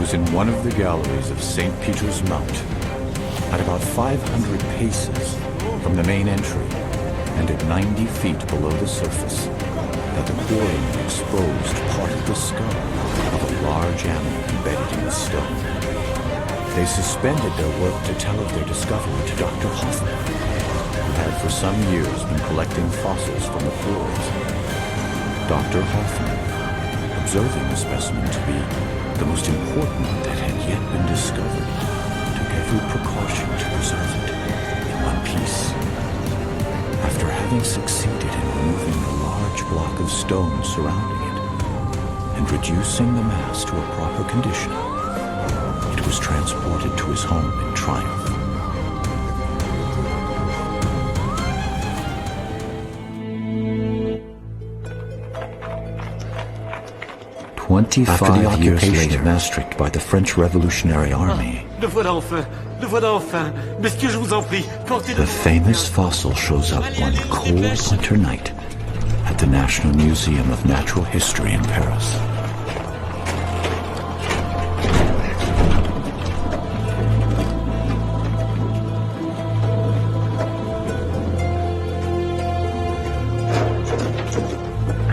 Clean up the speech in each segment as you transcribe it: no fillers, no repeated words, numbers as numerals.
was in one of the galleries of St. Peter's Mount, at about 500 paces from the main entry, and at 90 feet below the surface, that the quarrymen exposed part of the skull of a large animal embedded in the stone. They suspended their work to tell of their discovery to Dr. Hoffman, who had for some years been collecting fossils from the quarries. Dr. Hoffman, observing the specimen to be the most important that had yet been discovered, took every precaution to preserve it in one piece. After having succeeded in removing the large block of stone surrounding it and reducing the mass to a proper condition, it was transported to his home in triumph. After the occupation of Maastricht by the French Revolutionary Army, Le voilà enfin. Le voilà enfin. Messieurs, je vous en prie, portez the famous fossil shows up one cold winter night at the National Museum of Natural History in Paris.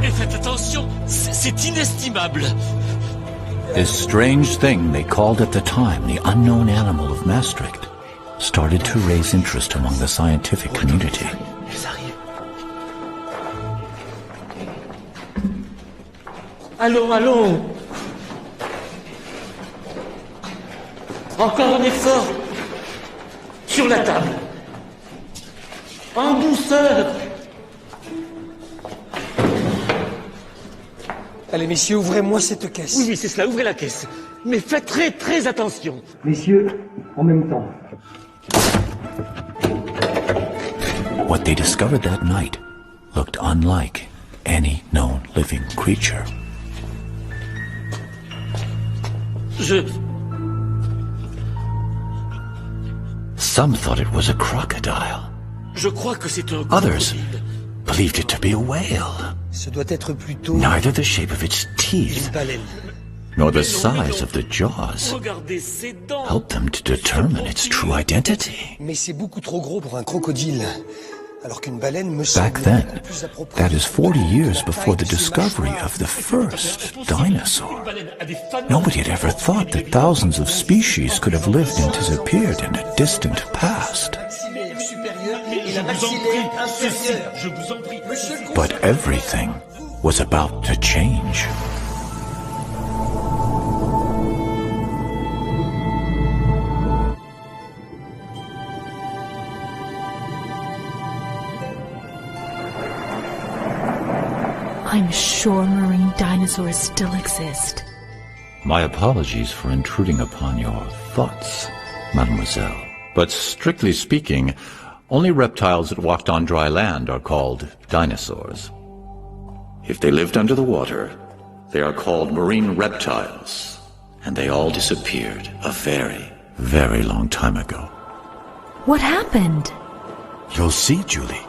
Et faites attention, c'est inestimable. This strange thing they called at the time the unknown animal of Maastricht started to raise interest among the scientific community. Ils arrivent. Allons, allons. Encore un effort. Sur la table. En douceur. Allez, messieurs, ouvrez-moi cette caisse. Oui, c'est cela, ouvrez la caisse. Mais faites très, très attention. Messieurs, en même temps. What they discovered that night looked unlike any known living creature. Some thought it was a crocodile. Je crois que c'est un Others crocodile. believed it to be a whale. Ce doit être plutôt Neither the shape of its une teeth baleine. nor the size of the jaws Regardez ses dents. helped them to determine its true identity. Mais c'est beaucoup trop gros pour un crocodile. Alors qu'une baleine me semble Back then, beaucoup plus appropriée. that is 40 years before the discovery of the first dinosaur. Nobody had ever thought that thousands of species could have lived and disappeared in a distant past. Maxillaire supérieur et la Je vous en maxillaire prie, ceci, inférieure. je vous en prie. Monsieur le But everything was about to change. I'm sure marine dinosaurs still exist. My apologies for intruding upon your thoughts, mademoiselle. But strictly speaking, only reptiles that walked on dry land are called dinosaurs. If they lived under the water, they are called marine reptiles. And they all disappeared a very, very long time ago. What happened? You'll see, Julie.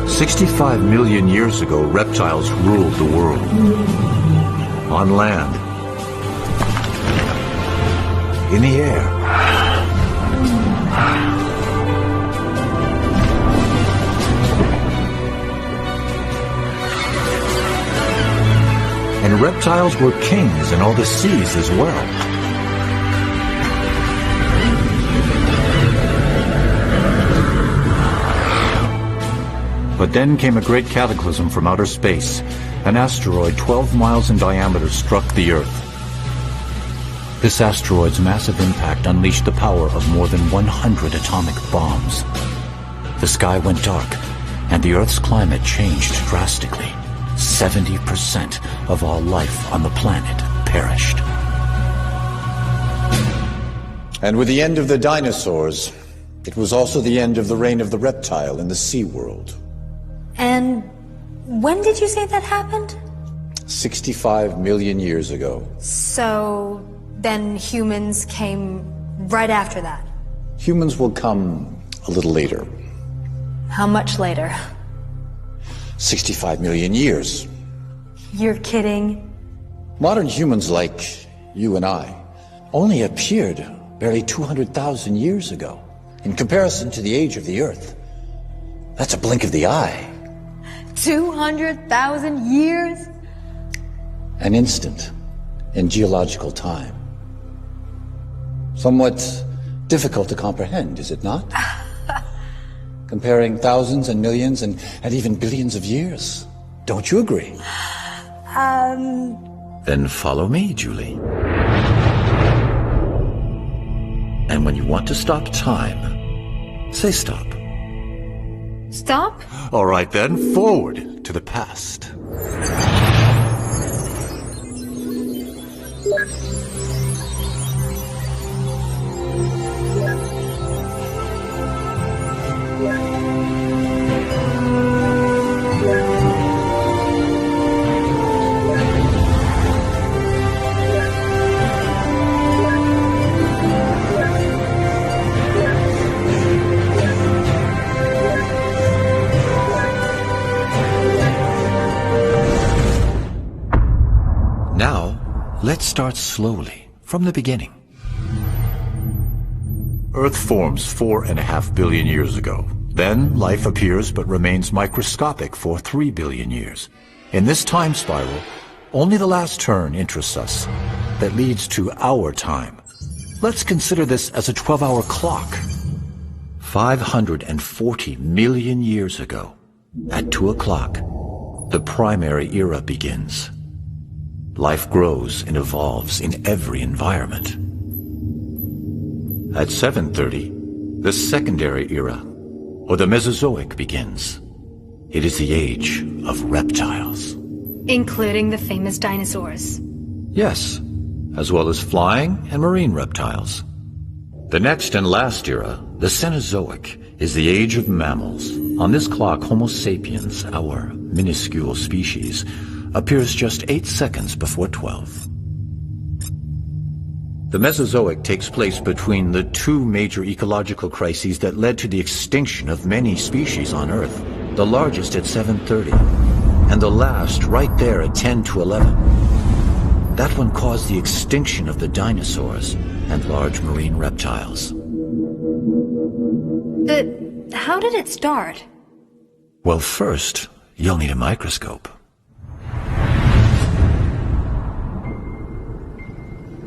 $65 million years ago, reptiles ruled the world. On land. In the air. And reptiles were kings in all the seas as well. But then came a great cataclysm from outer space. An asteroid 12 miles in diameter struck the Earth. This asteroid's massive impact unleashed the power of more than 100 atomic bombs. The sky went dark, and the Earth's climate changed drastically. 70% of all life on the planet perished. And with the end of the dinosaurs, it was also the end of the reign of the reptile in the sea world. And when did you say that happened? 65 million years ago. So then humans came right after that? Humans will come a little later. How much later? 65 million years. You're kidding. Modern humans like you and I only appeared barely 200,000 years ago. In comparison to the age of the Earth, that's a blink of the eye. 200,000 years? An instant in geological time. Somewhat difficult to comprehend, is it not? Comparing thousands and millions and even billions of years. Don't you agree? Then follow me, Julie. And when you want to stop time, say stop. Stop? All right then, forward to the past. Let's start slowly, from the beginning. Earth forms 4.5 billion years ago. Then life appears but remains microscopic for 3 billion years. In this time spiral, only the last turn interests us. That leads to our time. Let's consider this as a 12-hour clock. 540 million years ago, at 2 o'clock, the primary era begins. Life grows and evolves in every environment. At 7:30, the secondary era, or the Mesozoic, begins. It is the age of reptiles. Including the famous dinosaurs. Yes, as well as flying and marine reptiles. The next and last era, the Cenozoic, is the age of mammals. On this clock, Homo sapiens, our minuscule species, appears just 8 seconds before 12. The Mesozoic takes place between the two major ecological crises that led to the extinction of many species on Earth, the largest at 7:30, and the last right there at 10 to 11. That one caused the extinction of the dinosaurs and large marine reptiles. But how did it start? Well, first, you'll need a microscope.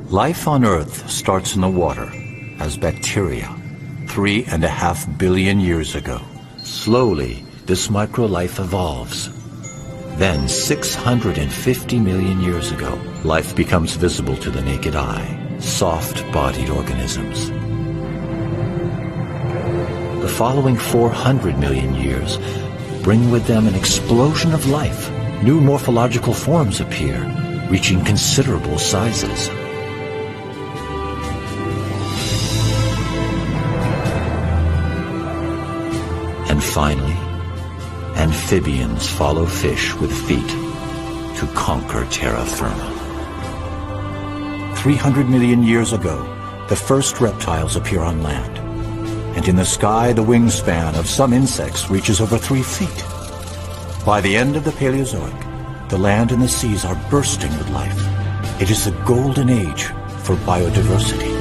Life on Earth starts in the water as bacteria 3.5 billion years ago. Slowly, this microlife evolves. Then, 650 million years ago, life becomes visible to the naked eye, soft-bodied organisms. The following 400 million years bring with them an explosion of life. New morphological forms appear, reaching considerable sizes. And finally, amphibians follow fish with feet to conquer terra firma. 300 million years ago, the first reptiles appear on land. And in the sky, the wingspan of some insects reaches over 3 feet. By the end of the Paleozoic, the land and the seas are bursting with life. It is the golden age for biodiversity.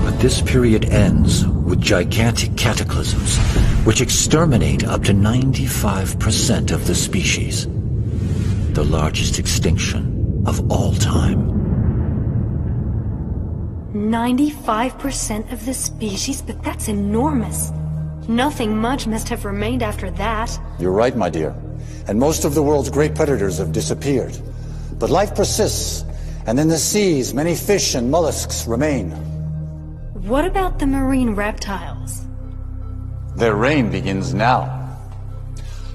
But this period ends with gigantic cataclysms, which exterminate up to 95% of the species. The largest extinction of all time. 95% of the species? But that's enormous. Nothing much must have remained after that. You're right, my dear. And most of the world's great predators have disappeared. But life persists, and in the seas, many fish and mollusks remain. What about the marine reptiles? Their reign begins now.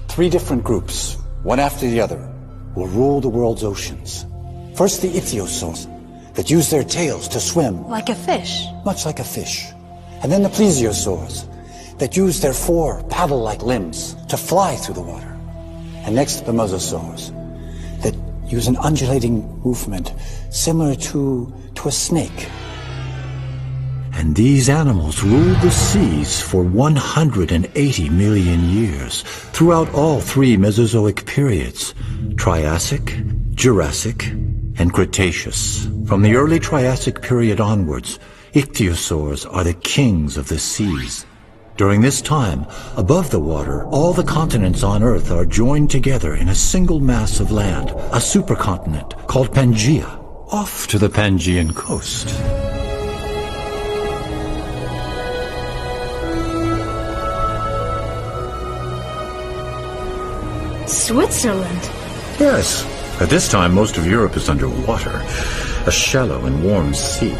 3 different groups, one after the other, will rule the world's oceans. First, the ichthyosaurs, that use their tails to swim. Like a fish? Much like a fish. And then the plesiosaurs, that use their 4 paddle-like limbs to fly through the water. And next, the mosasaurs, that use an undulating movement similar to a snake. And these animals ruled the seas for 180 million years, throughout all 3 Mesozoic periods: Triassic, Jurassic, and Cretaceous. From the early Triassic period onwards, ichthyosaurs are the kings of the seas. During this time, above the water, all the continents on Earth are joined together in a single mass of land, a supercontinent called Pangaea, off to the Pangaean coast. Switzerland? Yes. At this time, most of Europe is underwater, a shallow and warm sea.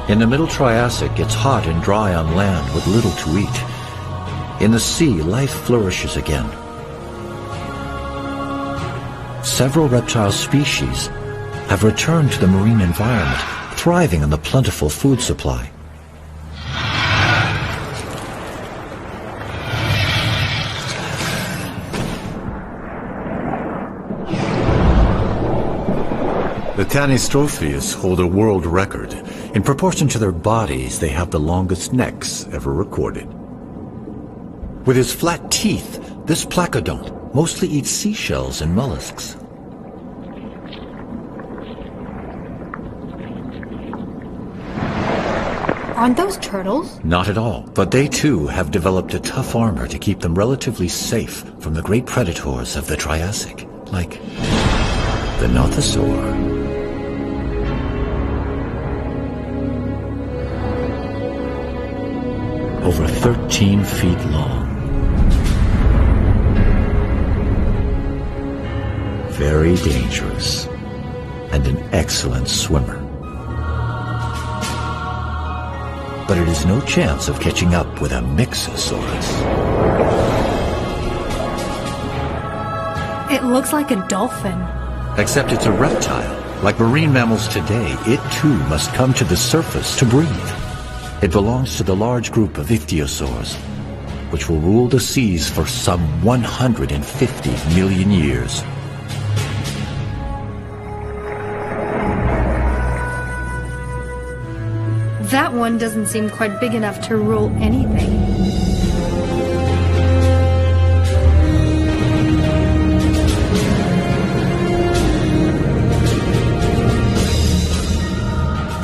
In the Middle Triassic, it's hot and dry on land with little to eat. In the sea, life flourishes again. Several reptile species have returned to the marine environment, thriving on the plentiful food supply. The Tanistrophes hold a world record. In proportion to their bodies, they have the longest necks ever recorded. With his flat teeth, this placodont mostly eats seashells and mollusks. Aren't those turtles? Not at all, but they too have developed a tough armor to keep them relatively safe from the great predators of the Triassic, like the nothosaur. Over 13 feet long. Very dangerous, and an excellent swimmer. But it is no chance of catching up with a Mixosaurus. It looks like a dolphin. Except it's a reptile. Like marine mammals today, it too must come to the surface to breathe. It belongs to the large group of ichthyosaurs, which will rule the seas for some 150 million years. That one doesn't seem quite big enough to rule anything.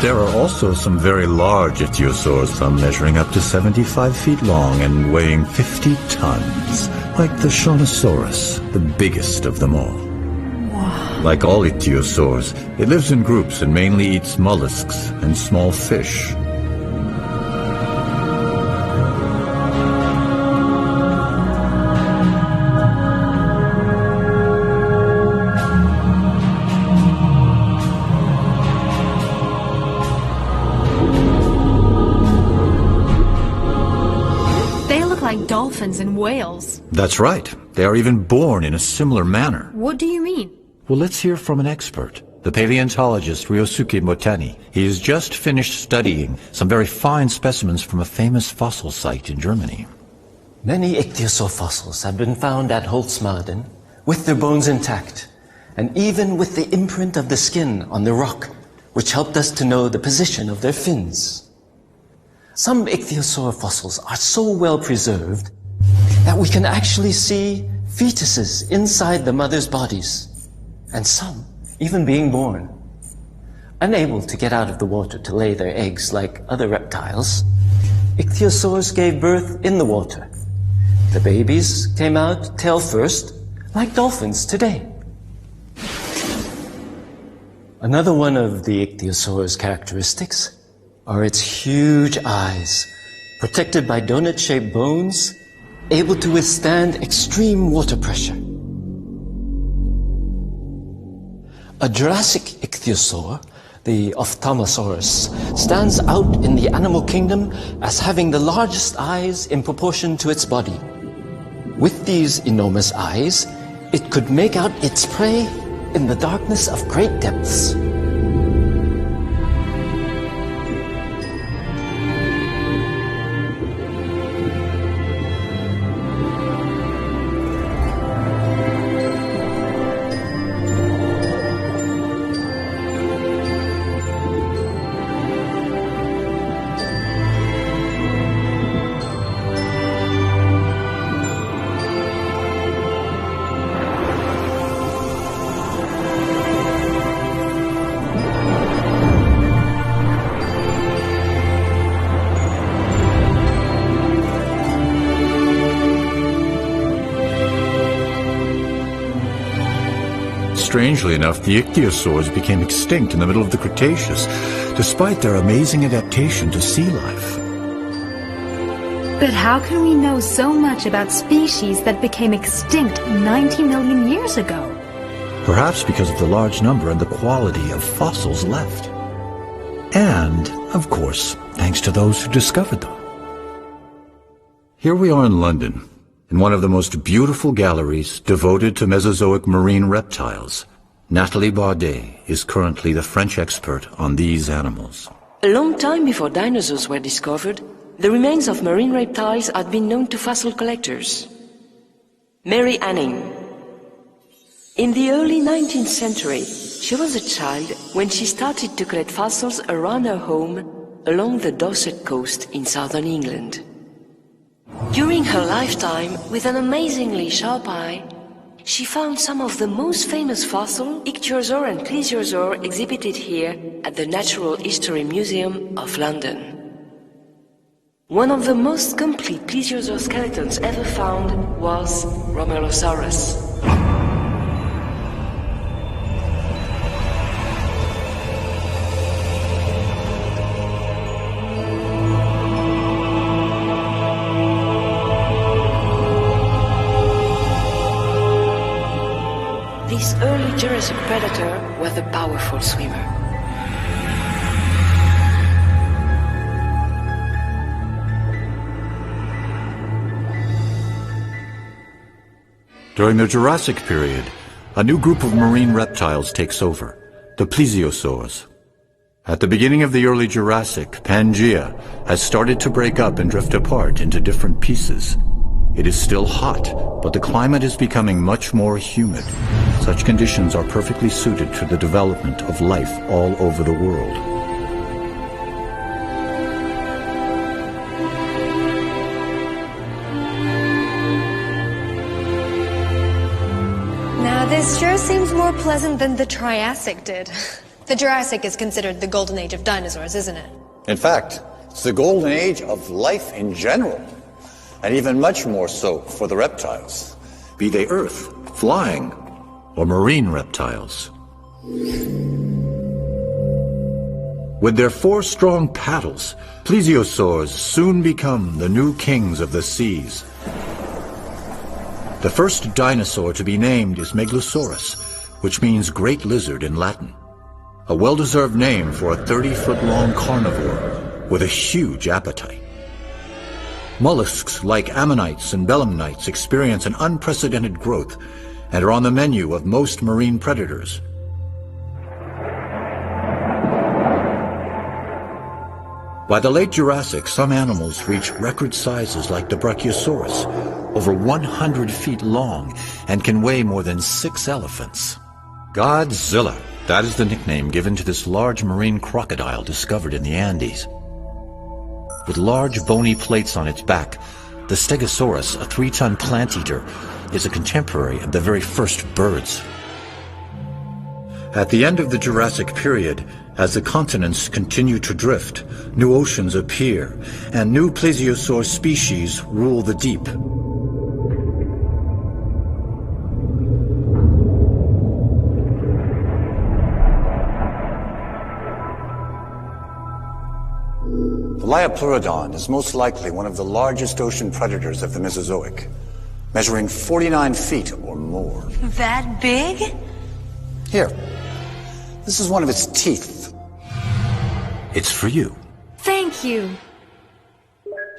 There are also some very large ichthyosaurs, some measuring up to 75 feet long and weighing 50 tons, like the Shawnosaurus, the biggest of them all. Wow. Like all ichthyosaurs, it lives in groups and mainly eats mollusks and small fish. Like dolphins and whales. That's right. They are even born in a similar manner. What do you mean? Well, let's hear from an expert, the paleontologist Ryosuke Motani. He has just finished studying some very fine specimens from a famous fossil site in Germany. Many ichthyosaur fossils have been found at Holzmarden with their bones intact, and even with the imprint of the skin on the rock, which helped us to know the position of their fins. Some ichthyosaur fossils are so well preserved that we can actually see fetuses inside the mother's bodies, and some even being born. Unable to get out of the water to lay their eggs like other reptiles, ichthyosaurs gave birth in the water. The babies came out tail first, like dolphins today. Another one of the ichthyosaur's characteristics are its huge eyes, protected by donut-shaped bones, able to withstand extreme water pressure. A Jurassic ichthyosaur, the Ophthalmosaurus, stands out in the animal kingdom as having the largest eyes in proportion to its body. With these enormous eyes, it could make out its prey in the darkness of great depths. Strangely enough, the ichthyosaurs became extinct in the middle of the Cretaceous, despite their amazing adaptation to sea life. But how can we know so much about species that became extinct 90 million years ago? Perhaps because of the large number and the quality of fossils left. And, of course, thanks to those who discovered them. Here we are in London, in one of the most beautiful galleries devoted to Mesozoic marine reptiles. Nathalie Baudet is currently the French expert on these animals. A long time before dinosaurs were discovered, the remains of marine reptiles had been known to fossil collectors. Mary Anning. In the early 19th century, she was a child when she started to collect fossils around her home along the Dorset coast in southern England. During her lifetime, with an amazingly sharp eye, she found some of the most famous fossils, ichthyosaur and plesiosaur, exhibited here at the Natural History Museum of London. One of the most complete plesiosaur skeletons ever found was Romelosaurus. This early Jurassic predator was a powerful swimmer. During the Jurassic period, a new group of marine reptiles takes over, the plesiosaurs. At the beginning of the early Jurassic, Pangaea has started to break up and drift apart into different pieces. It is still hot, but the climate is becoming much more humid. Such conditions are perfectly suited to the development of life all over the world. Now this sure seems more pleasant than the Triassic did. The Jurassic is considered the golden age of dinosaurs, isn't it? In fact, it's the golden age of life in general, and even much more so for the reptiles. Be they earth, flying, or marine reptiles. With their 4 strong paddles, plesiosaurs soon become the new kings of the seas. The first dinosaur to be named is Megalosaurus, which means great lizard in Latin. A well-deserved name for a 30-foot-long carnivore with a huge appetite. Mollusks like ammonites and belemnites experience an unprecedented growth and are on the menu of most marine predators. By the late Jurassic, some animals reach record sizes like the Brachiosaurus, over 100 feet long, and can weigh more than 6 elephants. Godzilla, that is the nickname given to this large marine crocodile discovered in the Andes. With large bony plates on its back, the Stegosaurus, a 3-ton plant eater, is a contemporary of the very first birds. At the end of the Jurassic period, As the continents continue to drift, new oceans appear, and new plesiosaur species rule the deep. The Liopleurodon is most likely one of the largest ocean predators of the Mesozoic, measuring 49 feet or more. That big? Here, this is one of its teeth. It's for you. Thank you.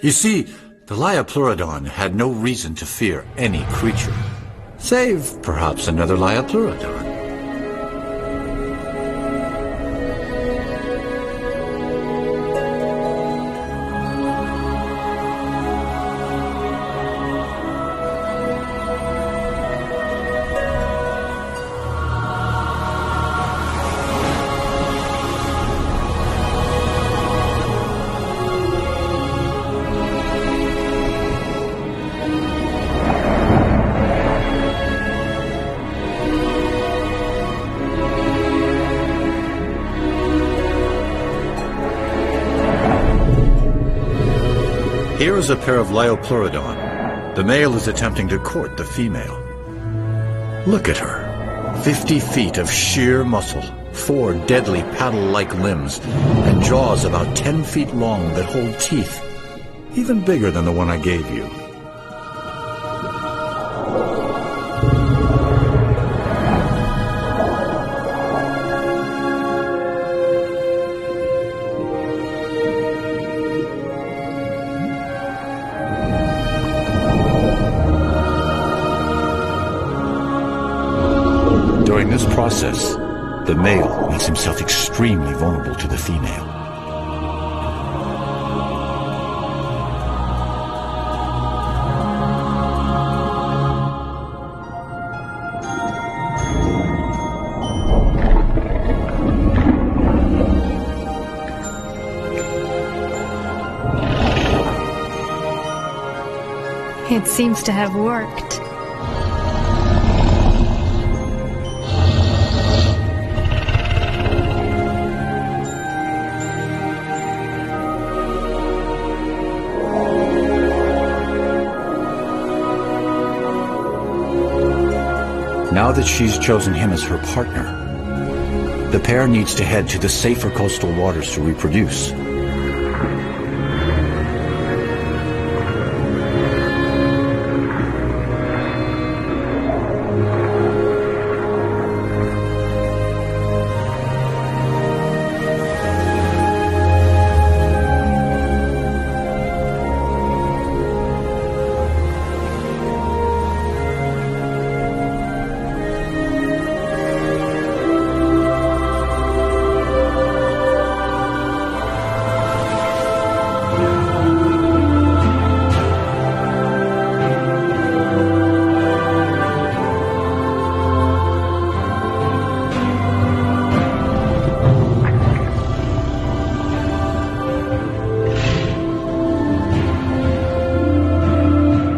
You see, the Liopleurodon had no reason to fear any creature, save perhaps another Liopleurodon. Here is a pair of Liopleurodon. The male is attempting to court the female. Look at her. 50 feet of sheer muscle, 4 deadly paddle-like limbs, and jaws about 10 feet long that hold teeth, even bigger than the one I gave you. During this process, the male makes himself extremely vulnerable to the female. It seems to have worked. Now that she's chosen him as her partner, the pair needs to head to the safer coastal waters to reproduce.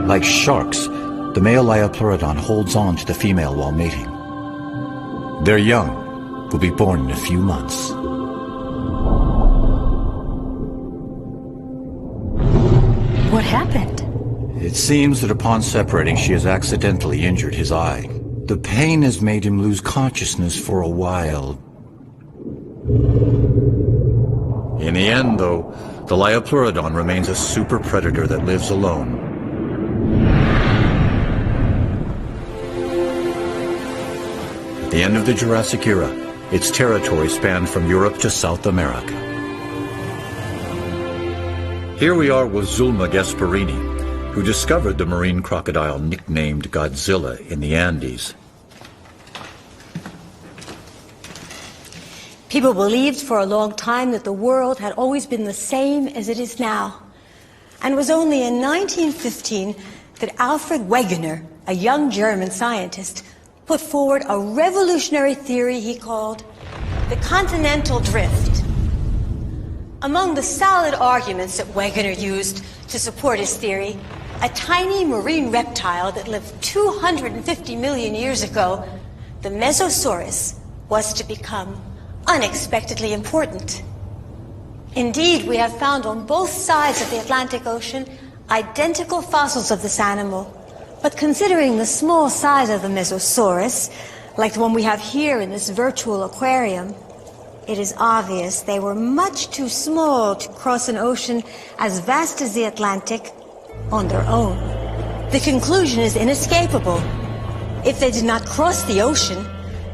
Like sharks, the male Liopleurodon holds on to the female while mating. Their young will be born in a few months. What happened? It seems that upon separating, she has accidentally injured his eye. The pain has made him lose consciousness for a while. In the end, though, the Liopleurodon remains a super predator that lives alone. At the end of the Jurassic era, its territory spanned from Europe to South America. Here we are with Zulma Gasparini, who discovered the marine crocodile nicknamed Godzilla in the Andes. People believed for a long time that the world had always been the same as it is now. And it was only in 1915 that Alfred Wegener, a young German scientist, put forward a revolutionary theory he called the continental drift. Among the solid arguments that Wegener used to support his theory, a tiny marine reptile that lived 250 million years ago, the Mesosaurus, was to become unexpectedly important. Indeed, we have found on both sides of the Atlantic Ocean identical fossils of this animal. But considering the small size of the Mesosaurus, like the one we have here in this virtual aquarium, it is obvious they were much too small to cross an ocean as vast as the Atlantic on their own. The conclusion is inescapable. If they did not cross the ocean,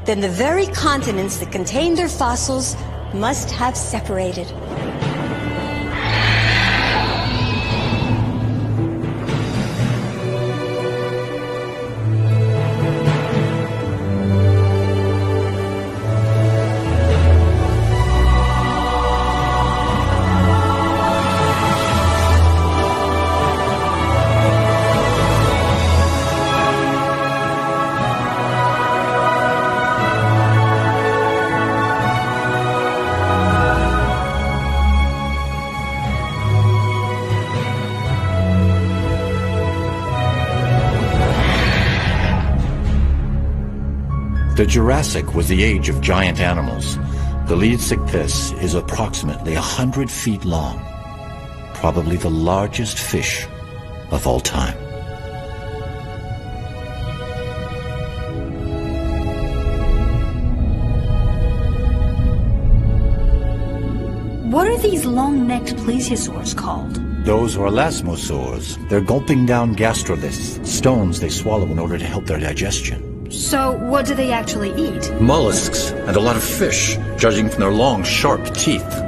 then the very continents that contained their fossils must have separated. The Jurassic was the age of giant animals. The Leedsichthys is approximately 100 feet long, probably the largest fish of all time. What are these long-necked plesiosaurs called? Those are elasmosaurs. They're gulping down gastroliths, stones they swallow in order to help their digestion. So, what do they actually eat? Mollusks and a lot of fish, judging from their long, sharp teeth.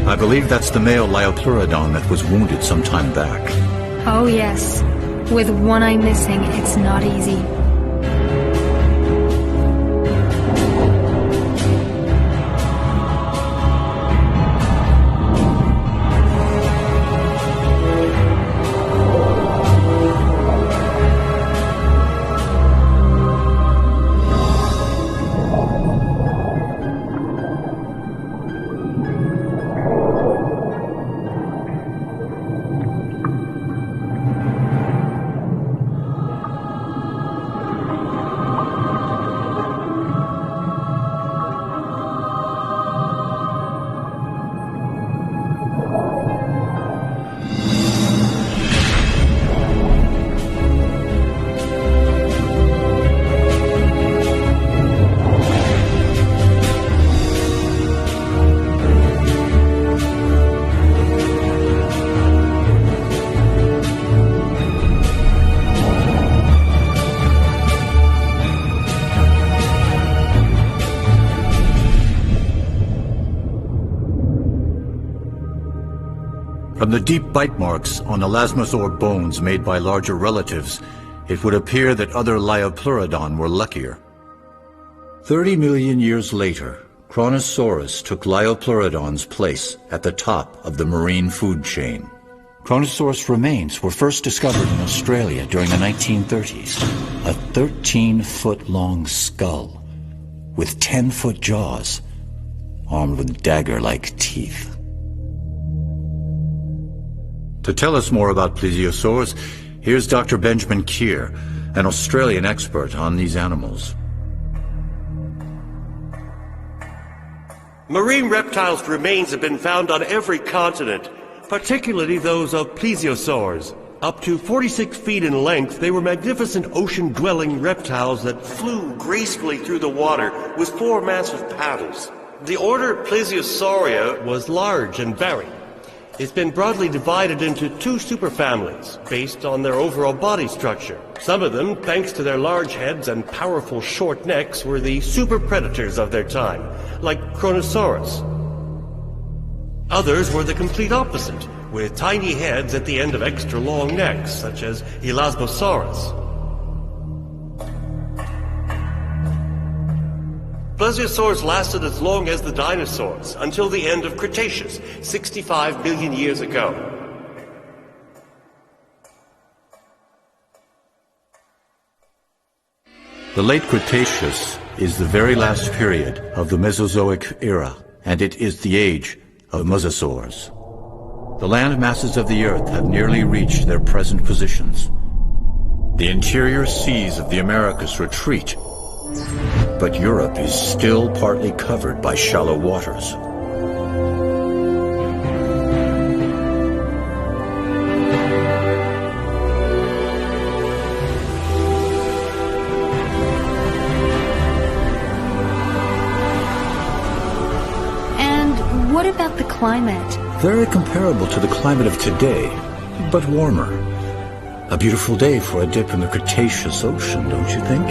I believe that's the male Liopleurodon that was wounded some time back. Oh yes. With one eye missing, it's not easy. From the deep bite marks on elasmosaur bones made by larger relatives, it would appear that other Liopleurodon were luckier. 30 million years later, Kronosaurus took Liopleurodon's place at the top of the marine food chain. Kronosaurus remains were first discovered in Australia during the 1930s. A 13-foot-long skull with 10-foot jaws, armed with dagger-like teeth. To tell us more about plesiosaurs, here's Dr. Benjamin Keir, an Australian expert on these animals. Marine reptiles' remains have been found on every continent, particularly those of plesiosaurs. Up to 46 feet in length, they were magnificent ocean-dwelling reptiles that flew gracefully through the water with 4 massive paddles. The order Plesiosauria was large and varied. It's been broadly divided into 2 superfamilies based on their overall body structure. Some of them, thanks to their large heads and powerful short necks, were the super predators of their time, like Kronosaurus. Others were the complete opposite, with tiny heads at the end of extra long necks, such as Elasmosaurus. plesiosaurs lasted as long as the dinosaurs, until the end of Cretaceous, 65 billion years ago. The late Cretaceous is the very last period of the Mesozoic era, and it is the age of mosasaurs. The land masses of the Earth have nearly reached their present positions. The interior seas of the Americas retreat, but Europe is still partly covered by shallow waters. And what about the climate? Very comparable to the climate of today, but warmer. A beautiful day for a dip in the Cretaceous Ocean, don't you think?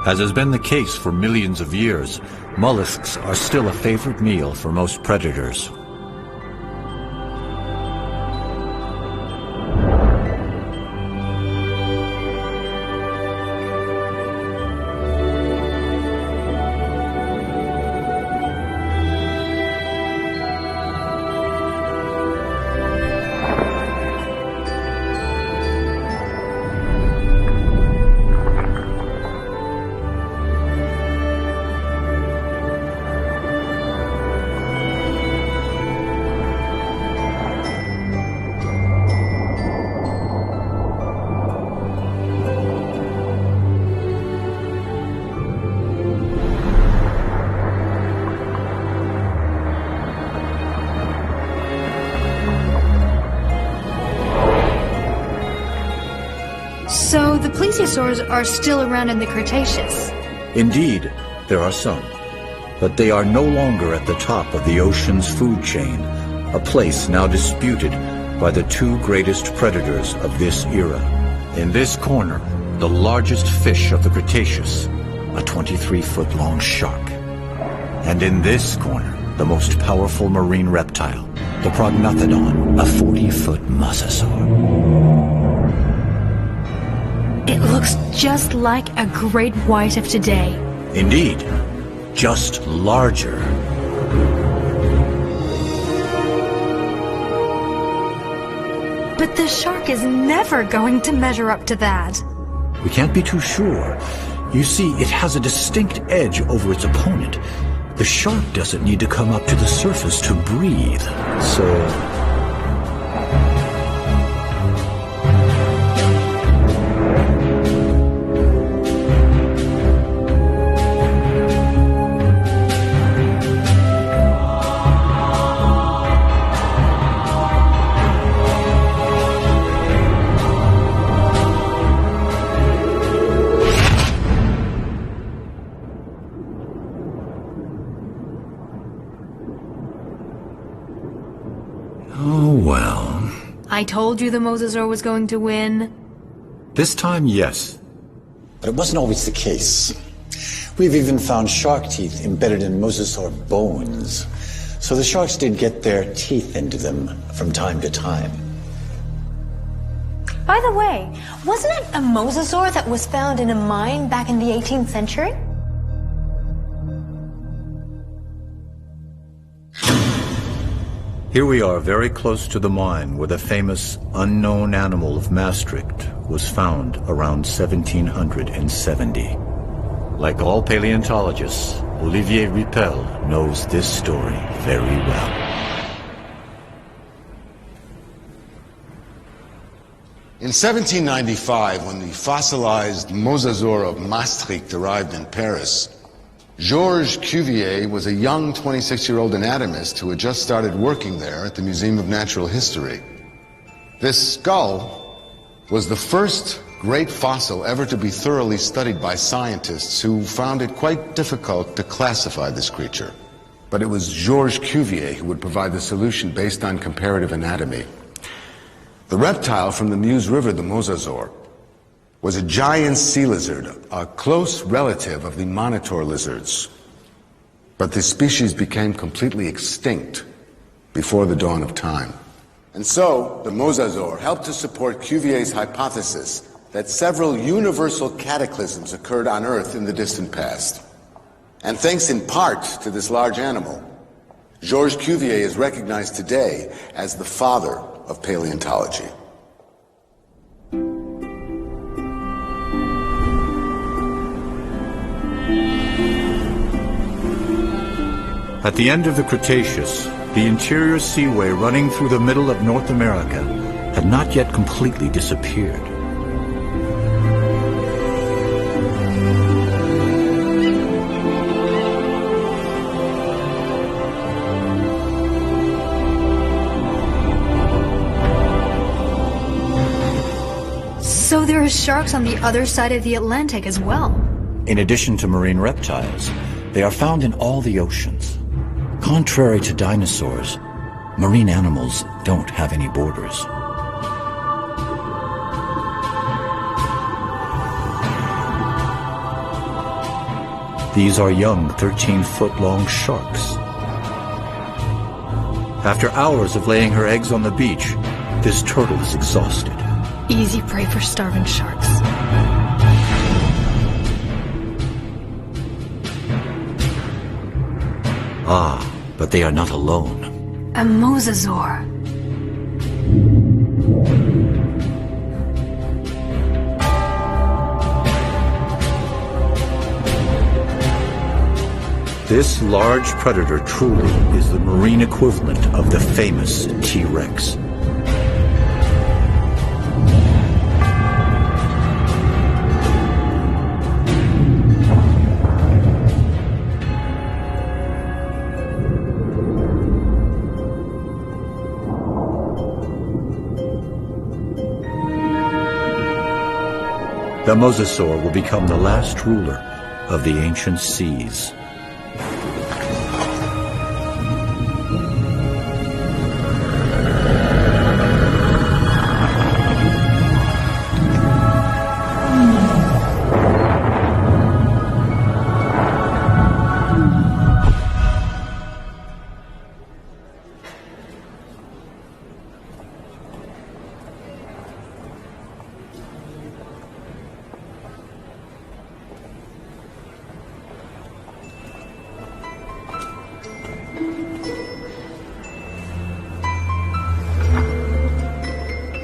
As has been the case for millions of years, mollusks are still a favorite meal for most predators. So the plesiosaurs are still around in the Cretaceous? Indeed, there are some, but they are no longer at the top of the ocean's food chain, a place now disputed by the two greatest predators of this era. In this corner, the largest fish of the Cretaceous, a 23-foot-long shark. And in this corner, the most powerful marine reptile, the prognathodon, a 40-foot mosasaur. It looks just like a great white of today. Indeed, just larger. But the shark is never going to measure up to that. We can't be too sure. You see, it has a distinct edge over its opponent. The shark doesn't need to come up to the surface to breathe, so... Oh, well. I told you the mosasaur was going to win. This time, yes. But it wasn't always the case. We've even found shark teeth embedded in mosasaur bones. So the sharks did get their teeth into them from time to time. By the way, wasn't it a mosasaur that was found in a mine back in the 18th century? Here we are very close to the mine where the famous unknown animal of Maastricht was found around 1770. Like all paleontologists, Olivier Rippel knows this story very well. In 1795, when the fossilized mosasaur of Maastricht arrived in Paris, Georges Cuvier was a young 26-year-old anatomist who had just started working there at the Museum of Natural History. This skull was the first great fossil ever to be thoroughly studied by scientists who found it quite difficult to classify this creature. But it was Georges Cuvier who would provide the solution based on comparative anatomy. The reptile from the Meuse River, the mosasaur, was a giant sea lizard, a close relative of the monitor lizards. But this species became completely extinct before the dawn of time. And so, the mosasaur helped to support Cuvier's hypothesis that several universal cataclysms occurred on Earth in the distant past. And thanks in part to this large animal, Georges Cuvier is recognized today as the father of paleontology. At the end of the Cretaceous, the interior seaway running through the middle of North America had not yet completely disappeared. So there are sharks on the other side of the Atlantic as well. In addition to marine reptiles, they are found in all the oceans. Contrary to dinosaurs, marine animals don't have any borders. These are young 13-foot-long sharks. After hours of laying her eggs on the beach, this turtle is exhausted. Easy prey for starving sharks. Ah, but they are not alone. A mosasaur. This large predator truly is the marine equivalent of the famous T-Rex. The mosasaur will become the last ruler of the ancient seas.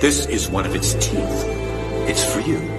This is one of its teeth. It's for you.